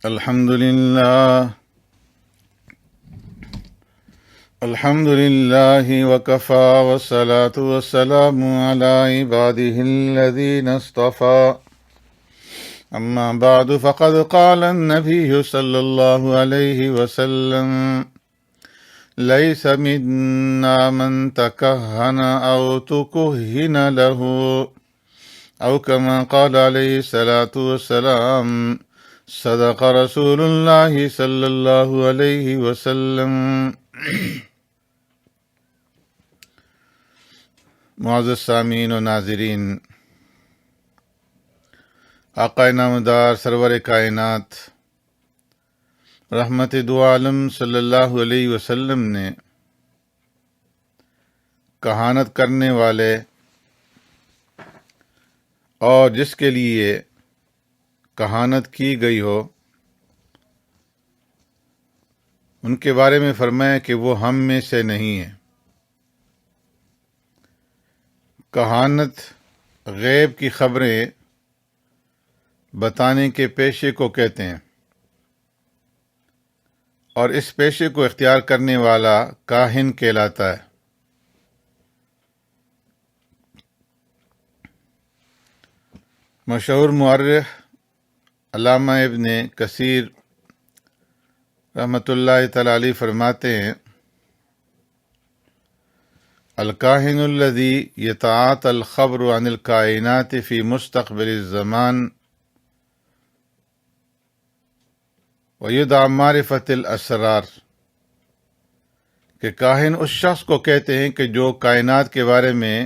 الحمد لله وكفى والصلاة والسلام على عباده الذين اصطفى أما بعد فقد قال النبي صلى الله عليه وسلم ليس منا من تكهن أو تكهن له أو كما قال عليه الصلاة والسلام صدق رسول الله صلی اللہ علیہ وسلم۔ معزز سامعین و ناظرین، آقا نامدار سرور کائنات رحمت دو عالم صلی اللہ علیہ وسلم نے کہانت کرنے والے اور جس کے لیے کہانت کی گئی ہو ان کے بارے میں فرمایا کہ وہ ہم میں سے نہیں ہے۔ کہانت غیب کی خبریں بتانے کے پیشے کو کہتے ہیں، اور اس پیشے کو اختیار کرنے والا کاہن کہلاتا ہے۔ مشہور مورخ علامہ ابن کثیر رحمۃ اللہ تعالی علیہ فرماتے ہیں، الکاہن الذی یتعاطی الخبر عن الکائنات فی مستقبل الزمان ویدعی معرفت الاسرار، کہ کاہن اس شخص کو کہتے ہیں کہ جو کائنات کے بارے میں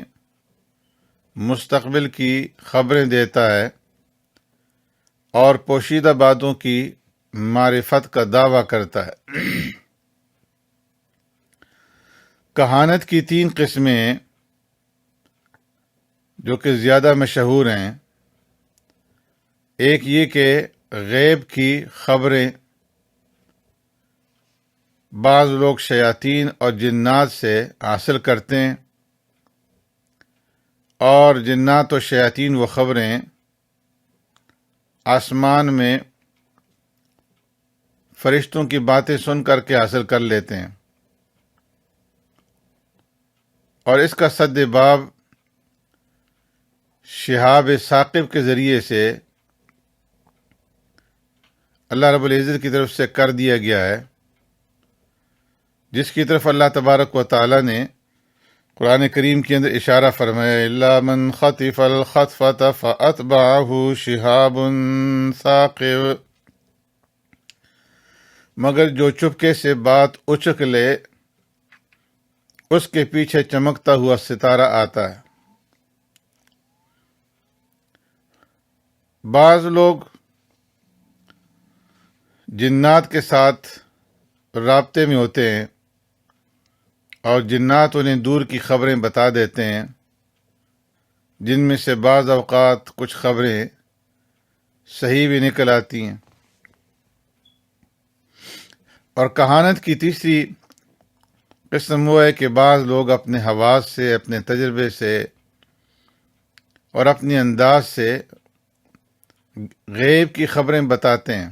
مستقبل کی خبریں دیتا ہے اور پوشیدہ باتوں کی معرفت کا دعویٰ کرتا ہے۔ کہانت کی 3 قسمیں جو کہ زیادہ مشہور ہیں، ایک یہ کہ غیب کی خبریں بعض لوگ شیاطین اور جنات سے حاصل کرتے ہیں، اور جنات و شیاطین وہ خبریں آسمان میں فرشتوں کی باتیں سن کر کے حاصل کر لیتے ہیں، اور اس کا سد باب شہاب ثاقب کے ذریعے سے اللہ رب العزت کی طرف سے کر دیا گیا ہے، جس کی طرف اللہ تبارک و تعالی نے قرآن کریم کے اندر اشارہ فرمایا، الا من خطف الخطفۃ فاتبعہ شہاب ثاقب، مگر جو چپکے سے بات اچک لے اس کے پیچھے چمکتا ہوا ستارہ آتا ہے۔ بعض لوگ جنات کے ساتھ رابطے میں ہوتے ہیں اور جنات انہیں دور کی خبریں بتا دیتے ہیں، جن میں سے بعض اوقات کچھ خبریں صحیح بھی نکل آتی ہیں۔ اور کہانت کی تیسری قسم وہ ہے کہ بعض لوگ اپنے حواس سے، اپنے تجربے سے اور اپنے انداز سے غیب کی خبریں بتاتے ہیں۔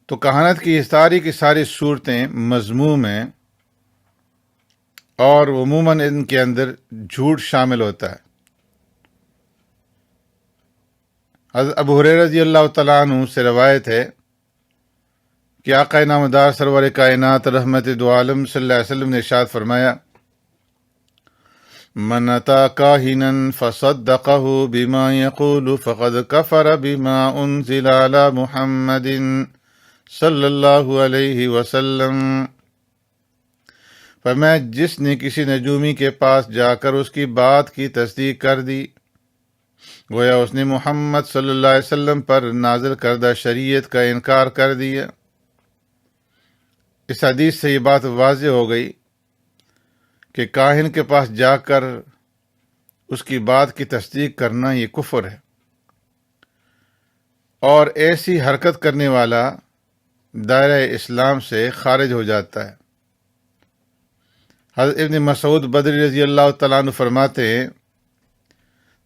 تو کہانت کی ساری کی ساری صورتیں مذموم ہیں، اور عموماً ان کے اندر جھوٹ شامل ہوتا ہے۔ حضرت ابو ہریرہ رضی اللہ تعالیٰ عنہ سے روایت ہے کہ آقا نامدار سرور کائنات رحمت دو عالم صلی اللہ علیہ وسلم نے ارشاد فرمایا، من اتی کاہنا فصدقہ بما یقول فقد کفر بما انزل علی محمد صلی اللہ علیہ وسلم، فرمایا جس نے کسی نجومی کے پاس جا کر اس کی بات کی تصدیق کر دی، گویا اس نے محمد صلی اللہ علیہ وسلم پر نازل کردہ شریعت کا انکار کر دیا۔ اس حدیث سے یہ بات واضح ہو گئی کہ کاہن کے پاس جا کر اس کی بات کی تصدیق کرنا یہ کفر ہے، اور ایسی حرکت کرنے والا دائرہ اسلام سے خارج ہو جاتا ہے۔ حضرت ابن مسعود بدری رضی اللہ تعالیٰ عنہ فرماتے ہیں،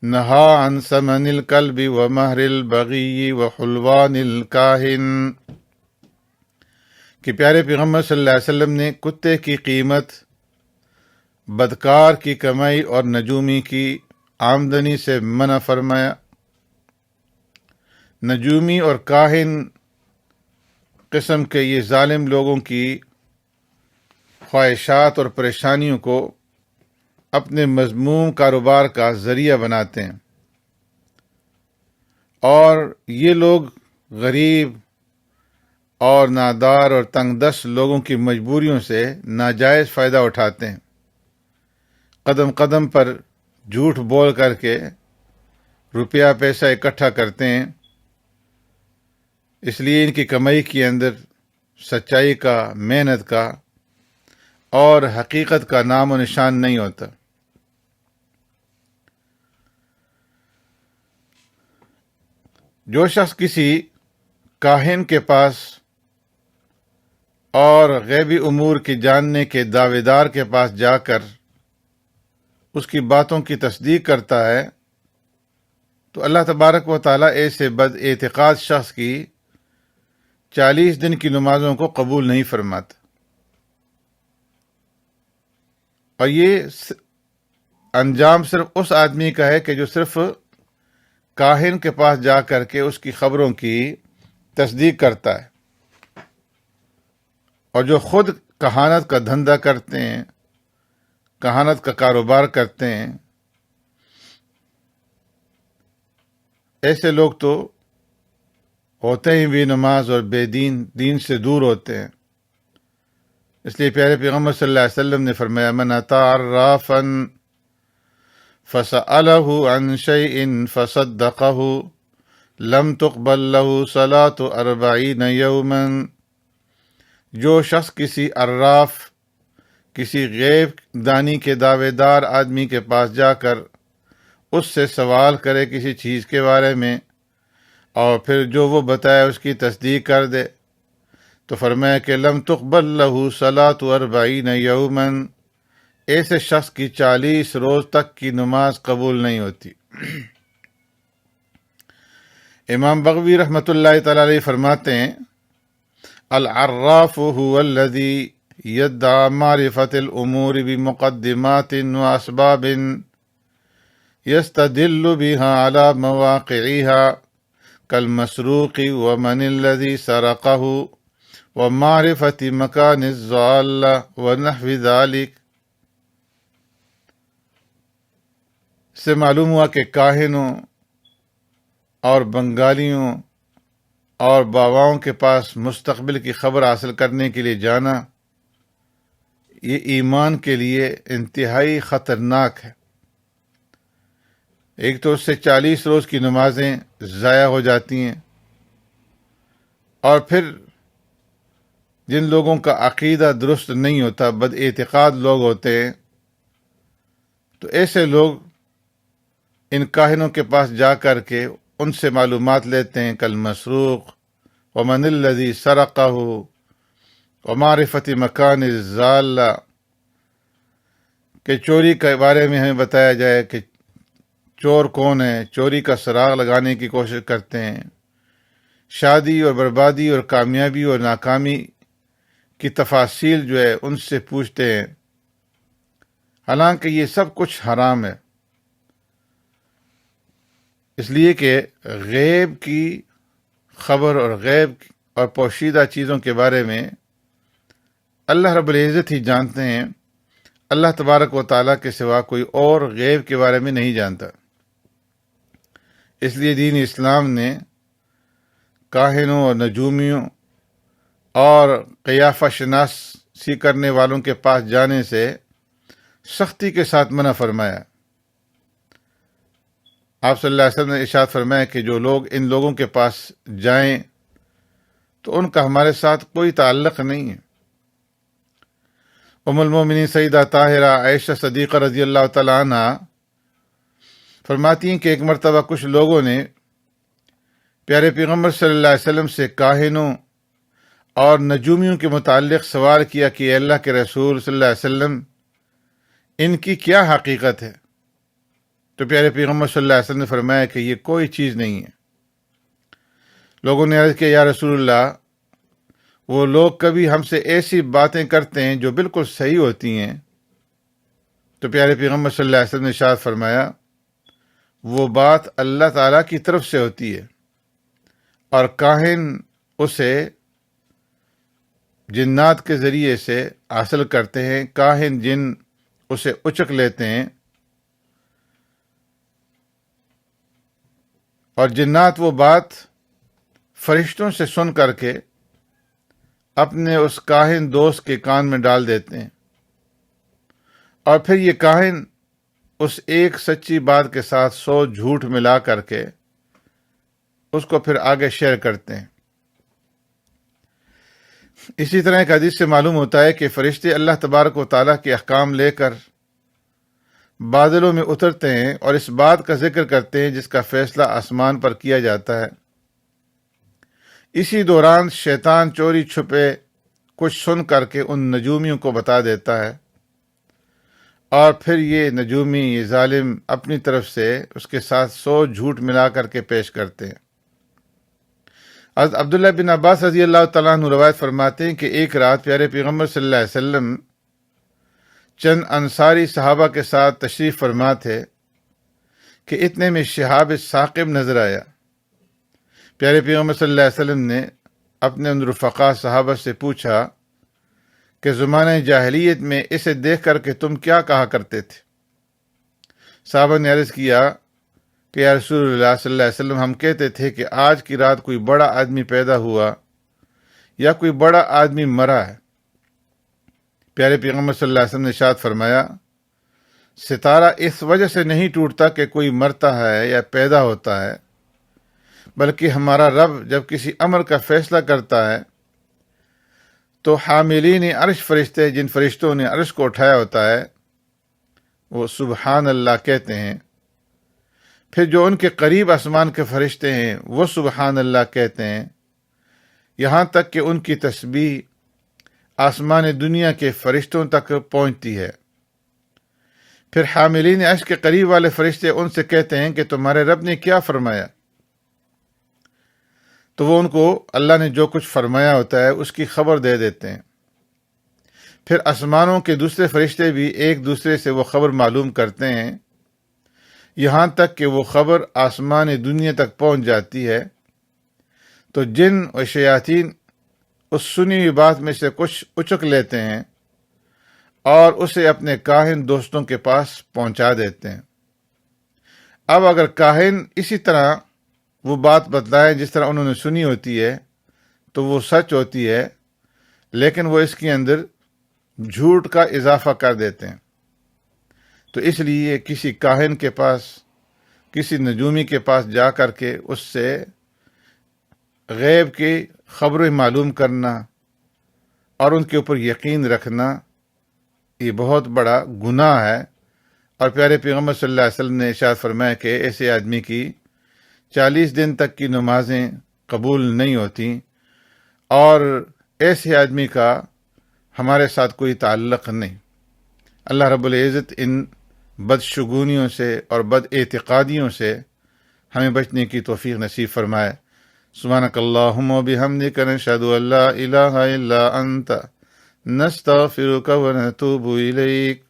نہا عن ثمن الکلب و مہر البغی و حلوان الکاہن، کہ پیارے پیغمبر صلی اللہ علیہ وسلم نے کتے کی قیمت، بدکار کی کمائی اور نجومی کی آمدنی سے منع فرمایا۔ نجومی اور کاہن قسم کے یہ ظالم لوگوں کی خواہشات اور پریشانیوں کو اپنے مذموم کاروبار کا ذریعہ بناتے ہیں، اور یہ لوگ غریب اور نادار اور تنگ دست لوگوں کی مجبوریوں سے ناجائز فائدہ اٹھاتے ہیں، قدم قدم پر جھوٹ بول کر کے روپیہ پیسہ اکٹھا کرتے ہیں، اس لیے ان کی کمائی کے اندر سچائی کا، محنت کا اور حقیقت کا نام و نشان نہیں ہوتا۔ جو شخص کسی کاہن کے پاس اور غیبی امور کی جاننے کے دعوے دار کے پاس جا کر اس کی باتوں کی تصدیق کرتا ہے تو اللہ تبارک و تعالیٰ ایسے بد اعتقاد شخص کی 40 دن کی نمازوں کو قبول نہیں فرماتا، اور یہ انجام صرف اس آدمی کا ہے کہ جو صرف کاہن کے پاس جا کر کے اس کی خبروں کی تصدیق کرتا ہے، اور جو خود کہانت کا دھندا کرتے ہیں، کہانت کا کاروبار کرتے ہیں، ایسے لوگ تو ہوتے ہی بے نماز اور بے دین سے دور ہوتے ہیں۔ اس لیے پیارے پیغمبر صلی اللہ علیہ وسلم نے فرمایا، من اتی عرافا فسألہ عن شیء فصدقہ لم تقبل له صلاة 40 یوما، جو شخص کسی عراف، کسی غیب دانی کے دعوے دار آدمی کے پاس جا کر اس سے سوال کرے کسی چیز کے بارے میں، اور پھر جو وہ بتائے اس کی تصدیق کر دے، تو فرمایا کہ لم تقبل له صلاة 40 یوما، ایسے شخص کی 40 روز تک کی نماز قبول نہیں ہوتی۔ امام بغوی رحمۃ اللہ تعالی علیہ فرماتے ہیں، العراف هو الذي يدعى معرفة الأمور بمقدمات وأسباب يستدل بها على مواقعها كالمسروق ومن الذي سرقه ومعرفة مكان الضالة ونحو ذلك۔ اس سے معلوم ہوا کہ کاہنوں اور بنگالیوں اور باباؤں کے پاس مستقبل کی خبر حاصل کرنے کے لیے جانا، یہ ایمان کے لیے انتہائی خطرناک ہے۔ ایک تو اس سے 40 روز کی نمازیں ضائع ہو جاتی ہیں، اور پھر جن لوگوں کا عقیدہ درست نہیں ہوتا، بد اعتقاد لوگ ہوتے ہیں، تو ایسے لوگ ان کاہنوں کے پاس جا کر کے ان سے معلومات لیتے ہیں، کل مسروق ومن الذی سرقہ ومعرفت مکان الضالہ، کہ چوری کے بارے میں ہمیں بتایا جائے کہ چور کون ہے، چوری کا سراغ لگانے کی کوشش کرتے ہیں، شادی اور بربادی اور کامیابی اور ناکامی کی تفاصیل جو ہے ان سے پوچھتے ہیں، حالانکہ یہ سب کچھ حرام ہے، اس لیے کہ غیب کی خبر اور غیب اور پوشیدہ چیزوں کے بارے میں اللہ رب العزت ہی جانتے ہیں، اللہ تبارک و تعالیٰ کے سوا کوئی اور غیب کے بارے میں نہیں جانتا۔ اس لیے دین اسلام نے کاہنوں اور نجومیوں اور قیافہ شناسی کرنے والوں کے پاس جانے سے سختی کے ساتھ منع فرمایا۔ آپ صلی اللہ علیہ وسلم نے ارشاد فرمایا کہ جو لوگ ان لوگوں کے پاس جائیں تو ان کا ہمارے ساتھ کوئی تعلق نہیں ہے۔ ام المومنین سیدہ طاہرہ عائشہ صدیقہ رضی اللہ تعالیٰ عنہ فرماتی ہیں کہ ایک مرتبہ کچھ لوگوں نے پیارے پیغمبر صلی اللہ علیہ وسلم سے کاہنوں اور نجومیوں کے متعلق سوال کیا کہ اے اللہ کے رسول صلی اللہ علیہ وسلم، ان کی کیا حقیقت ہے؟ تو پیارے پیغمبر صلی اللہ علیہ وسلم نے فرمایا کہ یہ کوئی چیز نہیں ہے۔ لوگوں نے عرض کیا یا رسول اللہ، وہ لوگ کبھی ہم سے ایسی باتیں کرتے ہیں جو بالکل صحیح ہوتی ہیں۔ تو پیارے پیغمبر صلی اللہ علیہ وسلم نے ارشاد فرمایا وہ بات اللہ تعالیٰ کی طرف سے ہوتی ہے، اور کاہن اسے جنات کے ذریعے سے حاصل کرتے ہیں۔ کاہن جن اسے اچک لیتے ہیں، اور جنات وہ بات فرشتوں سے سن کر کے اپنے اس کاہن دوست کے کان میں ڈال دیتے ہیں، اور پھر یہ کاہن اس ایک سچی بات کے ساتھ 100 جھوٹ ملا کر کے اس کو پھر آگے شیئر کرتے ہیں۔ اسی طرح ایک حدیث سے معلوم ہوتا ہے کہ فرشتے اللہ تبارک و تعالیٰ کے احکام لے کر بادلوں میں اترتے ہیں اور اس بات کا ذکر کرتے ہیں جس کا فیصلہ آسمان پر کیا جاتا ہے۔ اسی دوران شیطان چوری چھپے کچھ سن کر کے ان نجومیوں کو بتا دیتا ہے، اور پھر یہ نجومی، یہ ظالم اپنی طرف سے اس کے ساتھ 100 جھوٹ ملا کر کے پیش کرتے ہیں۔ حضرت عبداللہ بن عباس رضی اللہ تعالیٰ عنہ روایت فرماتے ہیں کہ ایک رات پیارے پیغمبر صلی اللہ علیہ وسلم چند انصاری صحابہ کے ساتھ تشریف فرما تھے کہ اتنے میں شہاب ثاقب نظر آیا۔ پیارے پیغمبر صلی اللہ علیہ وسلم نے اپنے ان رفقا صحابہ سے پوچھا کہ زمانہ جاہلیت میں اسے دیکھ کر کے تم کیا کہا کرتے تھے؟ صحابہ نے عرض کیا کہ یا رسول اللہ صلی اللہ علیہ وسلم، ہم کہتے تھے کہ آج کی رات کوئی بڑا آدمی پیدا ہوا یا کوئی بڑا آدمی مرا ہے۔ پیارے پیغمبر صلی اللہ علیہ وسلم نے ارشاد فرمایا ستارہ اس وجہ سے نہیں ٹوٹتا کہ کوئی مرتا ہے یا پیدا ہوتا ہے، بلکہ ہمارا رب جب کسی امر کا فیصلہ کرتا ہے تو حاملین عرش فرشتے، جن فرشتوں نے عرش کو اٹھایا ہوتا ہے، وہ سبحان اللہ کہتے ہیں۔ پھر جو ان کے قریب آسمان کے فرشتے ہیں وہ سبحان اللہ کہتے ہیں، یہاں تک کہ ان کی تسبیح آسمان دنیا کے فرشتوں تک پہنچتی ہے۔ پھر حاملین عرش کے قریب والے فرشتے ان سے کہتے ہیں کہ تمہارے رب نے کیا فرمایا؟ تو وہ ان کو اللہ نے جو کچھ فرمایا ہوتا ہے اس کی خبر دے دیتے ہیں۔ پھر آسمانوں کے دوسرے فرشتے بھی ایک دوسرے سے وہ خبر معلوم کرتے ہیں، یہاں تک کہ وہ خبر آسمان دنیا تک پہنچ جاتی ہے۔ تو جن و شیاطین اس سنی ہوئی بات میں سے کچھ اچک لیتے ہیں اور اسے اپنے کاہن دوستوں کے پاس پہنچا دیتے ہیں۔ اب اگر کاہن اسی طرح وہ بات بتلائیں جس طرح انہوں نے سنی ہوتی ہے تو وہ سچ ہوتی ہے، لیکن وہ اس کے اندر جھوٹ کا اضافہ کر دیتے ہیں۔ تو اس لیے کسی کاہن کے پاس، کسی نجومی کے پاس جا کر کے اس سے غیب کی خبریں معلوم کرنا اور ان کے اوپر یقین رکھنا یہ بہت بڑا گناہ ہے، اور پیارے پیغمبر صلی اللہ علیہ وسلم نے ارشاد فرمایا کہ ایسے آدمی کی 40 دن تک کی نمازیں قبول نہیں ہوتی، اور ایسے آدمی کا ہمارے ساتھ کوئی تعلق نہیں۔ اللہ رب العزت ان بدشگونیوں سے اور بد اعتقادیوں سے ہمیں بچنے کی توفیق نصیب فرمائے۔ سبحانک اللہم و بحمدک، نشہد ان لا الہ الا انت، نستغفرک و نتوب الیک۔